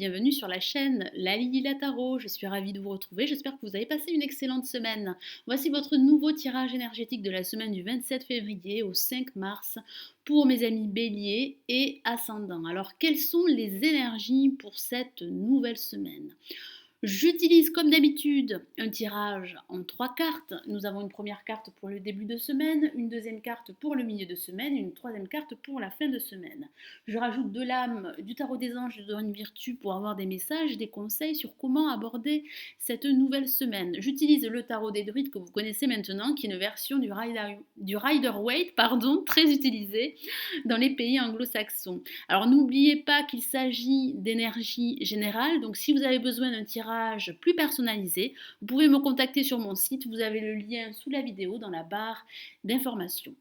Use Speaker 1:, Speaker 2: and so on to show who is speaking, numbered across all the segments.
Speaker 1: bienvenue sur la chaîne La Lily La Tarot. Je suis ravie de vous retrouver, j'espère que vous avez passé une excellente semaine. Voici votre nouveau tirage énergétique de la semaine du 27 février au 5 mars pour mes amis Bélier et Ascendant. Alors, quelles sont les énergies pour cette nouvelle semaine ? J'utilise comme d'habitude un tirage en 3 cartes. Nous avons une première carte pour le début de semaine, une deuxième carte pour le milieu de semaine et une troisième carte pour la fin de semaine. Je rajoute de l'âme du tarot des anges de Dorine Virtue pour avoir des messages, des conseils sur comment aborder cette nouvelle semaine. J'utilise le tarot des druides que vous connaissez maintenant, qui est une version du Rider-Waite, très utilisée dans les pays anglo-saxons. Alors n'oubliez pas qu'il s'agit d'énergie générale, donc si vous avez besoin d'un tirage plus personnalisé, vous pouvez me contacter sur mon site, vous avez le lien sous la vidéo dans la barre d'informations.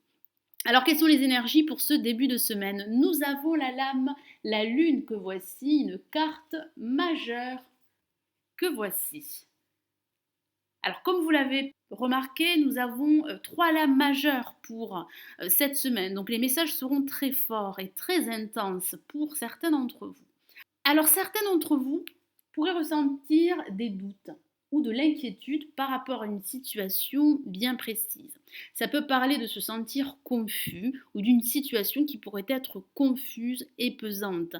Speaker 1: Alors quelles sont les énergies pour ce début de semaine ? Nous avons la lame, la lune que voici, une carte majeure que voici. Alors comme vous l'avez remarqué, nous avons 3 lames majeures pour cette semaine, donc les messages seront très forts et très intenses pour certains d'entre vous. Alors certains d'entre vous pourraient ressentir des doutes ou de l'inquiétude par rapport à une situation bien précise. Ça peut parler de se sentir confus ou d'une situation qui pourrait être confuse et pesante.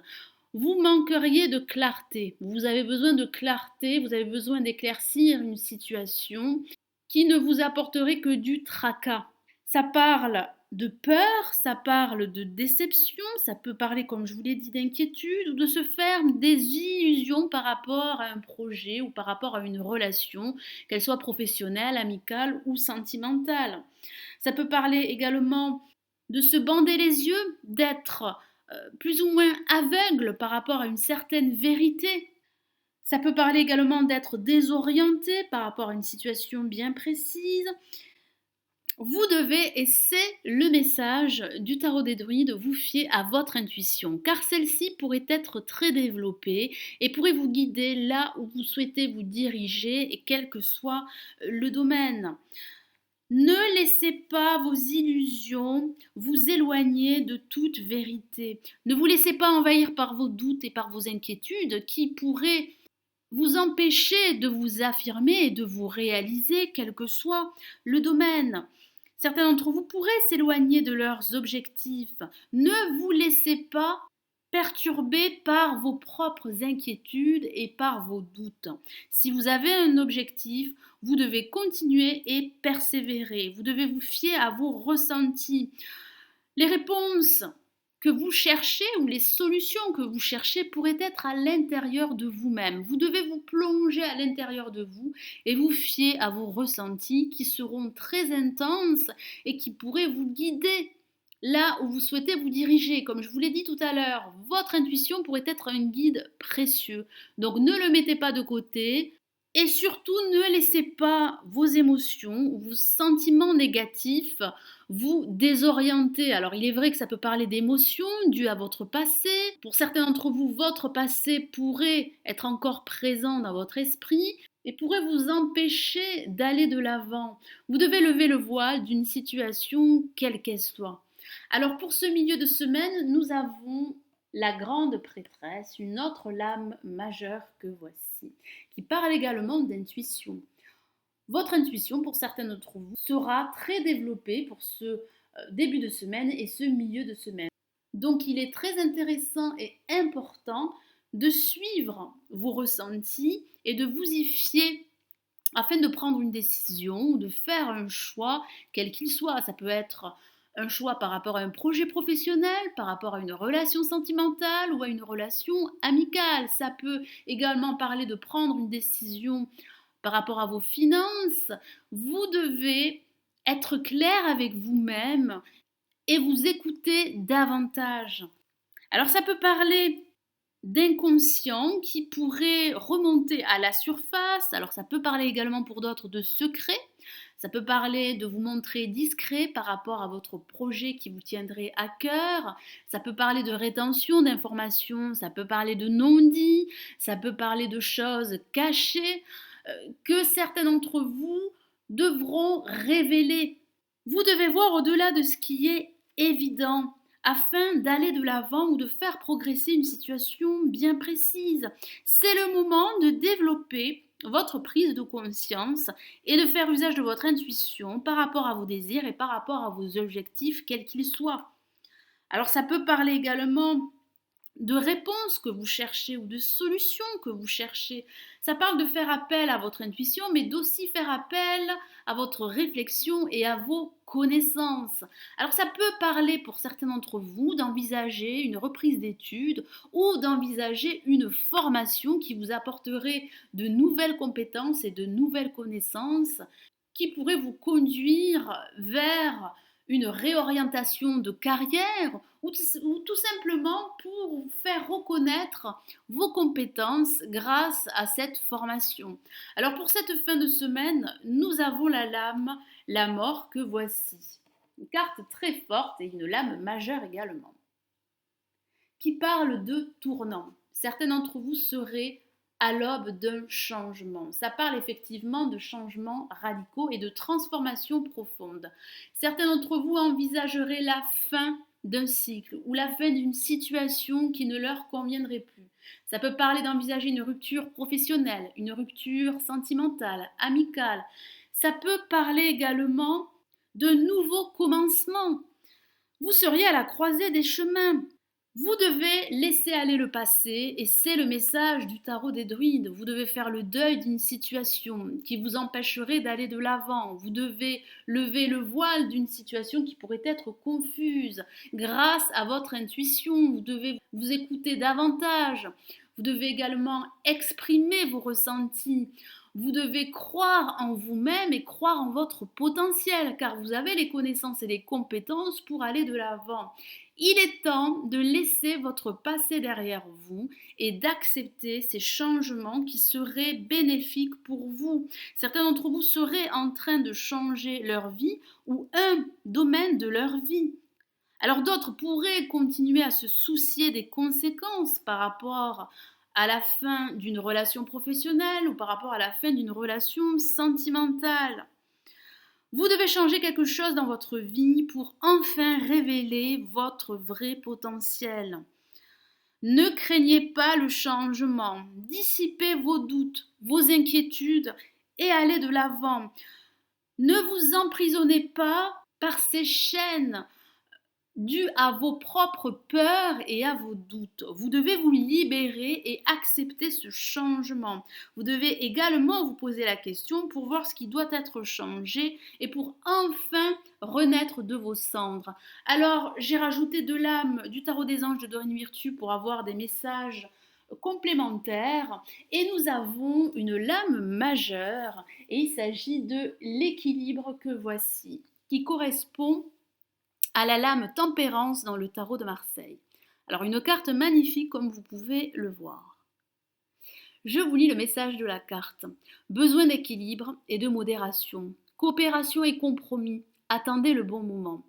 Speaker 1: Vous manqueriez de clarté, vous avez besoin de clarté, vous avez besoin d'éclaircir une situation qui ne vous apporterait que du tracas. Ça parle de peur, ça parle de déception, ça peut parler, comme je vous l'ai dit, d'inquiétude ou de se faire des illusions par rapport à un projet ou par rapport à une relation, qu'elle soit professionnelle, amicale ou sentimentale. Ça peut parler également de se bander les yeux, d'être plus ou moins aveugle par rapport à une certaine vérité. Ça peut parler également d'être désorienté par rapport à une situation bien précise. Vous devez, et c'est le message du tarot des druides, vous fier à votre intuition, car celle-ci pourrait être très développée et pourrait vous guider là où vous souhaitez vous diriger, et quel que soit le domaine. Ne laissez pas vos illusions vous éloigner de toute vérité. Ne vous laissez pas envahir par vos doutes et par vos inquiétudes qui pourraient vous empêcher de vous affirmer et de vous réaliser, quel que soit le domaine. Certains d'entre vous pourraient s'éloigner de leurs objectifs. Ne vous laissez pas perturber par vos propres inquiétudes et par vos doutes. Si vous avez un objectif, vous devez continuer et persévérer. Vous devez vous fier à vos ressentis. Les réponses que vous cherchez ou les solutions que vous cherchez pourraient être à l'intérieur de vous-même. Vous devez vous plonger à l'intérieur de vous et vous fier à vos ressentis qui seront très intenses et qui pourraient vous guider là où vous souhaitez vous diriger. Comme je vous l'ai dit tout à l'heure, votre intuition pourrait être un guide précieux. Donc ne le mettez pas de côté. Et surtout, ne laissez pas vos émotions ou vos sentiments négatifs vous désorienter. Alors, il est vrai que ça peut parler d'émotions dues à votre passé. Pour certains d'entre vous, votre passé pourrait être encore présent dans votre esprit et pourrait vous empêcher d'aller de l'avant. Vous devez lever le voile d'une situation quelle qu'elle soit. Alors, pour ce milieu de semaine, nous avons la grande prêtresse, une autre lame majeure que voici, qui parle également d'intuition. Votre intuition, pour certains d'entre vous, sera très développée pour ce début de semaine et ce milieu de semaine. Donc il est très intéressant et important de suivre vos ressentis et de vous y fier afin de prendre une décision ou de faire un choix, quel qu'il soit. Ça peut être un choix par rapport à un projet professionnel, par rapport à une relation sentimentale ou à une relation amicale. Ça peut également parler de prendre une décision par rapport à vos finances. Vous devez être clair avec vous-même et vous écouter davantage. Alors ça peut parler d'inconscient qui pourrait remonter à la surface. Alors ça peut parler également pour d'autres de secret. Ça peut parler de vous montrer discret par rapport à votre projet qui vous tiendrait à cœur. Ça peut parler de rétention d'informations. Ça peut parler de non-dit. Ça peut parler de choses cachées que certains d'entre vous devront révéler. Vous devez voir au-delà de ce qui est évident. afin d'aller de l'avant ou de faire progresser une situation bien précise. C'est le moment de développer votre prise de conscience et de faire usage de votre intuition par rapport à vos désirs et par rapport à vos objectifs, quels qu'ils soient. Alors ça peut parler également de réponses que vous cherchez ou de solutions que vous cherchez. Ça parle de faire appel à votre intuition, mais d'aussi faire appel à votre réflexion et à vos connaissances. Alors ça peut parler pour certains d'entre vous d'envisager une reprise d'études ou d'envisager une formation qui vous apporterait de nouvelles compétences et de nouvelles connaissances qui pourraient vous conduire vers une réorientation de carrière ou tout simplement pour vous faire reconnaître vos compétences grâce à cette formation. Alors pour cette fin de semaine, nous avons la lame, la mort que voici. Une carte très forte et une lame majeure également, qui parle de tournant. Certains d'entre vous seraient à l'aube d'un changement. Ça parle effectivement de changements radicaux et de transformations profondes. Certains d'entre vous envisageraient la fin d'un cycle ou la fin d'une situation qui ne leur conviendrait plus. Ça peut parler d'envisager une rupture professionnelle, une rupture sentimentale, amicale. Ça peut parler également de nouveaux commencements. Vous seriez à la croisée des chemins. Vous devez laisser aller le passé et c'est le message du tarot des druides. Vous devez faire le deuil d'une situation qui vous empêcherait d'aller de l'avant. Vous devez lever le voile d'une situation qui pourrait être confuse. Grâce à votre intuition, vous devez vous écouter davantage. Vous devez également exprimer vos ressentis. Vous devez croire en vous-même et croire en votre potentiel car vous avez les connaissances et les compétences pour aller de l'avant. Il est temps de laisser votre passé derrière vous et d'accepter ces changements qui seraient bénéfiques pour vous. Certains d'entre vous seraient en train de changer leur vie ou un domaine de leur vie. Alors d'autres pourraient continuer à se soucier des conséquences par rapport à la fin d'une relation professionnelle ou par rapport à la fin d'une relation sentimentale. Vous devez changer quelque chose dans votre vie pour enfin révéler votre vrai potentiel. Ne craignez pas le changement, dissipez vos doutes, vos inquiétudes et allez de l'avant. Ne vous emprisonnez pas par ces chaînes dû à vos propres peurs et à vos doutes. Vous devez vous libérer et accepter ce changement. Vous devez également vous poser la question pour voir ce qui doit être changé et pour enfin renaître de vos cendres. Alors, j'ai rajouté de l'âme du tarot des anges de Dorine Virtue pour avoir des messages complémentaires et nous avons une lame majeure et il s'agit de l'équilibre que voici qui correspond à la lame Tempérance dans le tarot de Marseille. Alors une carte magnifique comme vous pouvez le voir. Je vous lis le message de la carte. Besoin d'équilibre et de modération. Coopération et compromis. Attendez le bon moment.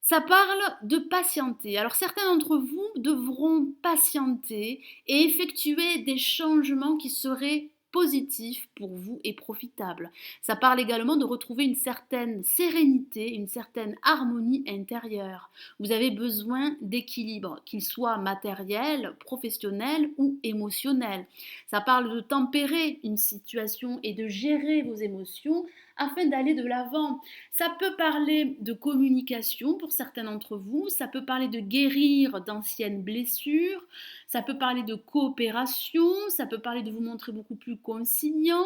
Speaker 1: Ça parle de patienter. Alors certains d'entre vous devront patienter et effectuer des changements qui seraient positifs pour vous et profitables. Ça parle également de retrouver une certaine sérénité, une certaine harmonie intérieure. Vous avez besoin d'équilibre, qu'il soit matériel, professionnel ou émotionnel. Ça parle de tempérer une situation et de gérer vos émotions afin d'aller de l'avant. Ça peut parler de communication pour certains d'entre vous, ça peut parler de guérir d'anciennes blessures, ça peut parler de coopération, ça peut parler de vous montrer beaucoup plus conciliant,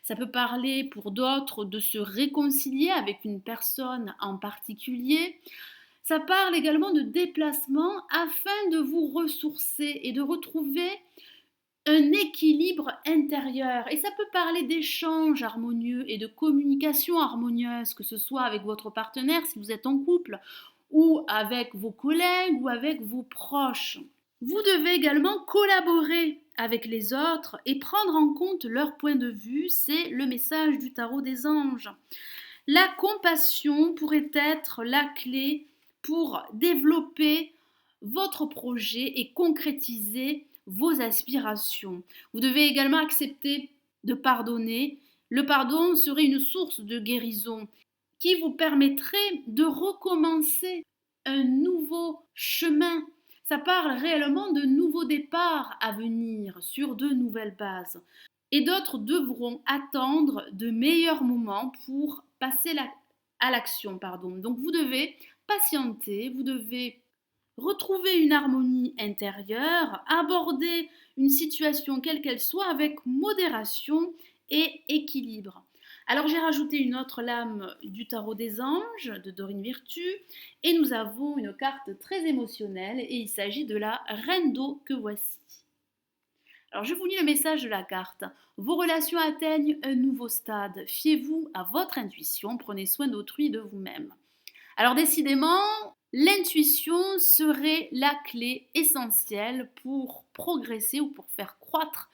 Speaker 1: ça peut parler pour d'autres de se réconcilier avec une personne en particulier. Ça parle également de déplacement afin de vous ressourcer et de retrouver un équilibre intérieur. Et ça peut parler d'échanges harmonieux et de communication harmonieuse, que ce soit avec votre partenaire si vous êtes en couple, ou avec vos collègues ou avec vos proches. Vous devez également collaborer avec les autres et prendre en compte leur point de vue, c'est le message du tarot des anges. La compassion pourrait être la clé pour développer votre projet et concrétiser vos aspirations. Vous devez également accepter de pardonner. Le pardon serait une source de guérison qui vous permettrait de recommencer un nouveau chemin. Ça parle réellement de nouveaux départs à venir sur de nouvelles bases. Et d'autres devront attendre de meilleurs moments pour passer à l'action. Donc vous devez patienter, vous devez retrouver une harmonie intérieure, aborder une situation quelle qu'elle soit avec modération et équilibre. Alors j'ai rajouté une autre lame du tarot des anges de Dorine Virtue et nous avons une carte très émotionnelle et il s'agit de la reine d'eau que voici. Alors je vous lis le message de la carte. Vos relations atteignent un nouveau stade. Fiez-vous à votre intuition, prenez soin d'autrui et de vous-même. Alors décidément, l'intuition serait la clé essentielle pour progresser ou pour faire croître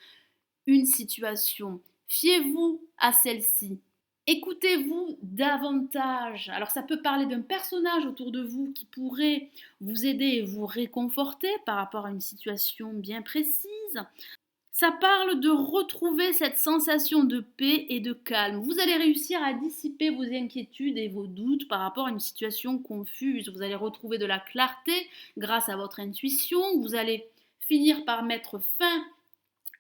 Speaker 1: une situation. Fiez-vous à celle-ci. Écoutez-vous davantage. Alors ça peut parler d'un personnage autour de vous qui pourrait vous aider et vous réconforter par rapport à une situation bien précise. Ça parle de retrouver cette sensation de paix et de calme. Vous allez réussir à dissiper vos inquiétudes et vos doutes par rapport à une situation confuse. Vous allez retrouver de la clarté grâce à votre intuition. Vous allez finir par mettre fin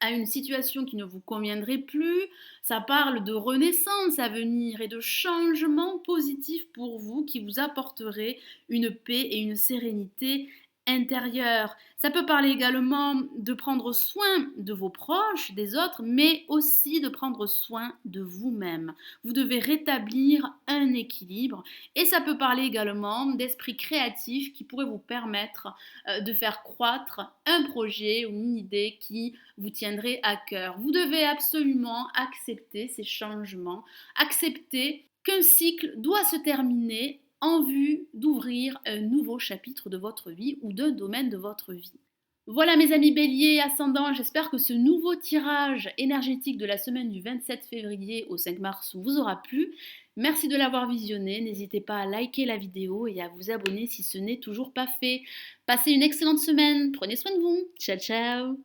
Speaker 1: à une situation qui ne vous conviendrait plus. Ça parle de renaissance à venir et de changements positifs pour vous qui vous apporteraient une paix et une sérénité intérieure. Ça peut parler également de prendre soin de vos proches, des autres, mais aussi de prendre soin de vous-même. Vous devez rétablir un équilibre et ça peut parler également d'esprit créatif qui pourrait vous permettre de faire croître un projet ou une idée qui vous tiendrait à cœur. Vous devez absolument accepter ces changements, accepter qu'un cycle doit se terminer en vue d'ouvrir un nouveau chapitre de votre vie ou d'un domaine de votre vie. Voilà mes amis béliers ascendants, j'espère que ce nouveau tirage énergétique de la semaine du 27 février au 5 mars vous aura plu. Merci de l'avoir visionné, n'hésitez pas à liker la vidéo et à vous abonner si ce n'est toujours pas fait. Passez une excellente semaine, prenez soin de vous, ciao ciao.